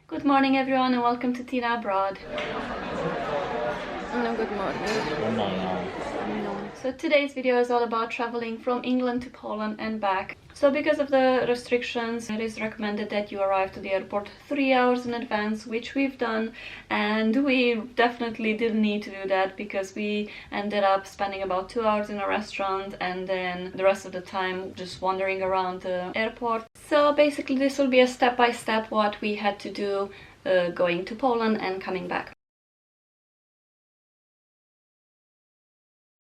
Good morning everyone and welcome to Tina Abroad. No, good morning. Good morning. So today's video is all about traveling from England to Poland and back. So because of the restrictions, it is recommended that you arrive to the airport 3 hours in advance, which we've done, and we definitely didn't need to do that because we ended up spending about 2 hours in a restaurant and then the rest of the time just wandering around the airport. So basically this will be a step-by-step what we had to do going to Poland and coming back.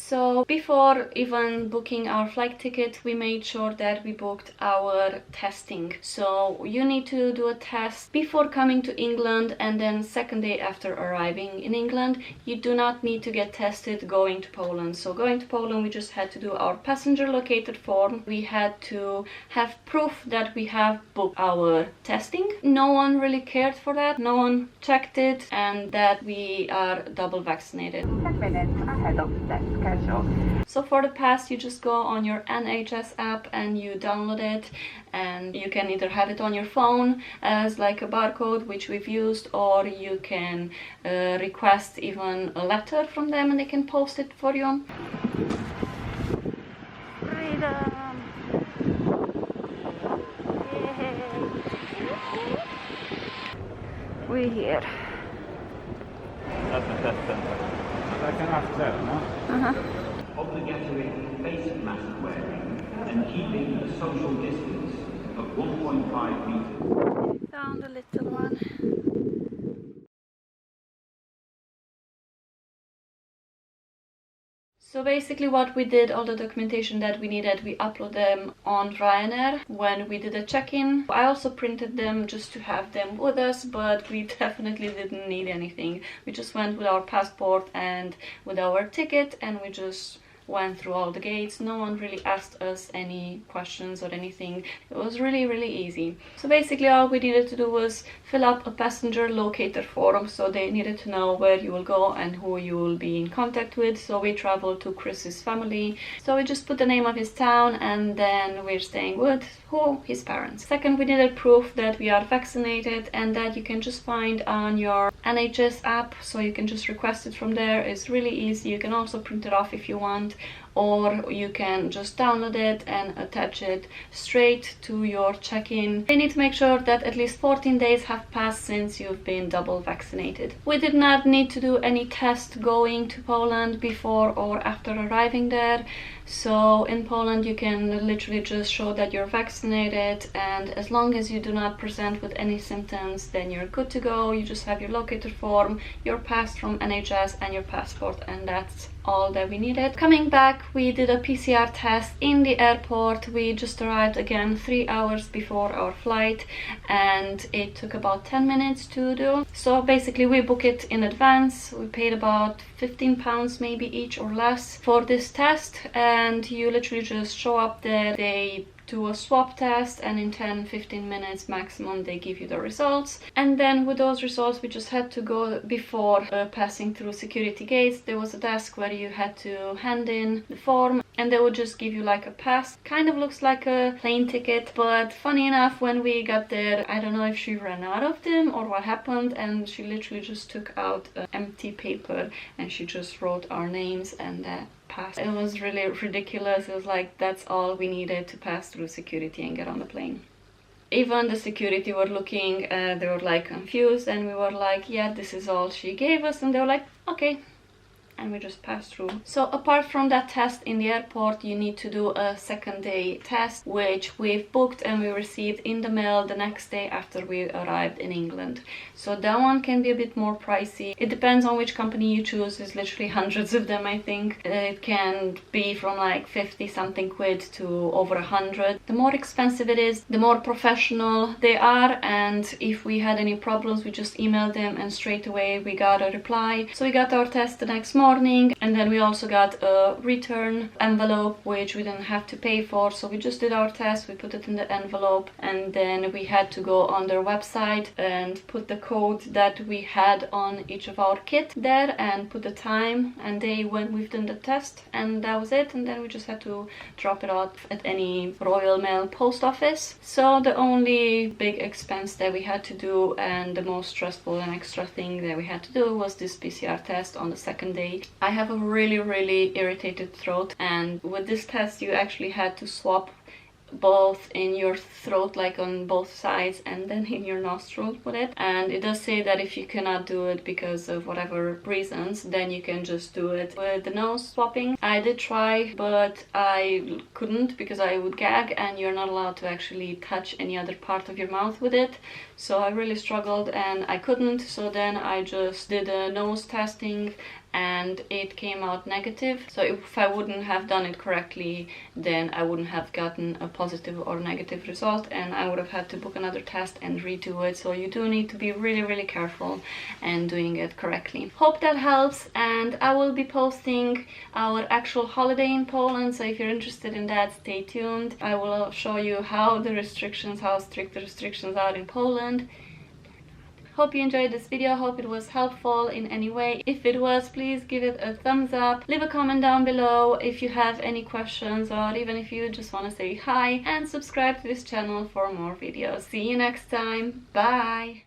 So before even booking our flight ticket, we made sure that we booked our testing. So you need to do a test before coming to England, and then second day after arriving in England. You do not need to get tested going to Poland. So going to Poland, we just had to do our passenger located form. We had to have proof that we have booked our testing. No one really cared for that. No one checked it, and that we are double vaccinated. 10 minutes ahead of set schedule. So for the pass, you just go on your NHS app and you download it, and you can either have it on your phone as like a barcode, which we've used, or you can request even a letter from them and they can post it for you. Freedom! We're here. That's the test center. Like an after, no? Obligatory face mask wearing and keeping a social distance of 1.5 meters. Found a little one. So basically what we did, all the documentation that we needed, we uploaded them on Ryanair when we did a check-in. I also printed them just to have them with us, but we definitely didn't need anything. We just went with our passport and with our ticket, and we just went through all the gates. No one really asked us any questions or anything. It was really easy. So basically all we needed to do was fill up a passenger locator form, so they needed to know where you will go and who you will be in contact with. So we traveled to Chris's family, so we just put the name of his town, and then we're staying with his parents. Second, we needed proof that we are vaccinated, and that you can just find on your NHS app, so you can just request it from there. It's really easy. You can also print it off if you want, or you can just download it and attach it straight to your check-in. You need to make sure that at least 14 days have passed since you've been double vaccinated. We did not need to do any test going to Poland before or after arriving there. So in Poland you can literally just show that you're vaccinated, and as long as you do not present with any symptoms, then you're good to go. You just have your locator form, your pass from NHS and your passport, and that's all that we needed. Coming back, we did a PCR test in the airport. We just arrived again 3 hours before our flight, and it took about 10 minutes to do. So basically we book it in advance. We paid about £15 maybe each or less for this test, and you literally just show up there. They do a swab test, and in 10-15 minutes maximum they give you the results. And then with those results, we just had to go before passing through security gates. There was a desk where you had to hand in the form, and they would just give you like a pass. Kind of looks like a plane ticket, but funny enough, when we got there, I don't know if she ran out of them or what happened, and she literally just took out an empty paper and she just wrote our names and pass. It was really ridiculous. It was like that's all we needed to pass through security and get on the plane. Even the security were looking, they were like confused, and we were like, yeah, this is all she gave us, and they were like, okay. And we just passed through. So apart from that test in the airport, you need to do a second day test, which we've booked and we received in the mail the next day after we arrived in England. So that one can be a bit more pricey. It depends on which company you choose. There's literally hundreds of them, I think. It can be from like 50 something quid to over 100. The more expensive it is, the more professional they are, and if we had any problems, we just emailed them and straight away we got a reply. So we got our test the next morning. morning. And then we also got a return envelope, which we didn't have to pay for, so we just did our test, we put it in the envelope, and then we had to go on their website and put the code that we had on each of our kit there and put the time and day when we've done the test, and that was it. And then we just had to drop it off at any Royal Mail post office. So the only big expense that we had to do and the most stressful and extra thing that we had to do was this PCR test on the second day. I have a really irritated throat, and with this test you actually had to swap both in your throat, like on both sides, and then in your nostrils with it. And it does say that if you cannot do it because of whatever reasons, then you can just do it with the nose swapping. I did try, but I couldn't because I would gag, and you're not allowed to actually touch any other part of your mouth with it. So I really struggled and I couldn't, so then I just did a nose testing and it came out negative. So if I wouldn't have done it correctly, then I wouldn't have gotten a positive or negative result, and I would have had to book another test and redo it. So you do need to be really careful and doing it correctly. Hope that helps, and I will be posting our actual holiday in Poland, so if you're interested in that, stay tuned. I will show you how strict the restrictions are in Poland. Hope you enjoyed this video, hope it was helpful in any way. If it was, please give it a thumbs up, leave a comment down below if you have any questions, or even if you just want to say hi, and subscribe to this channel for more videos. See you next time, bye!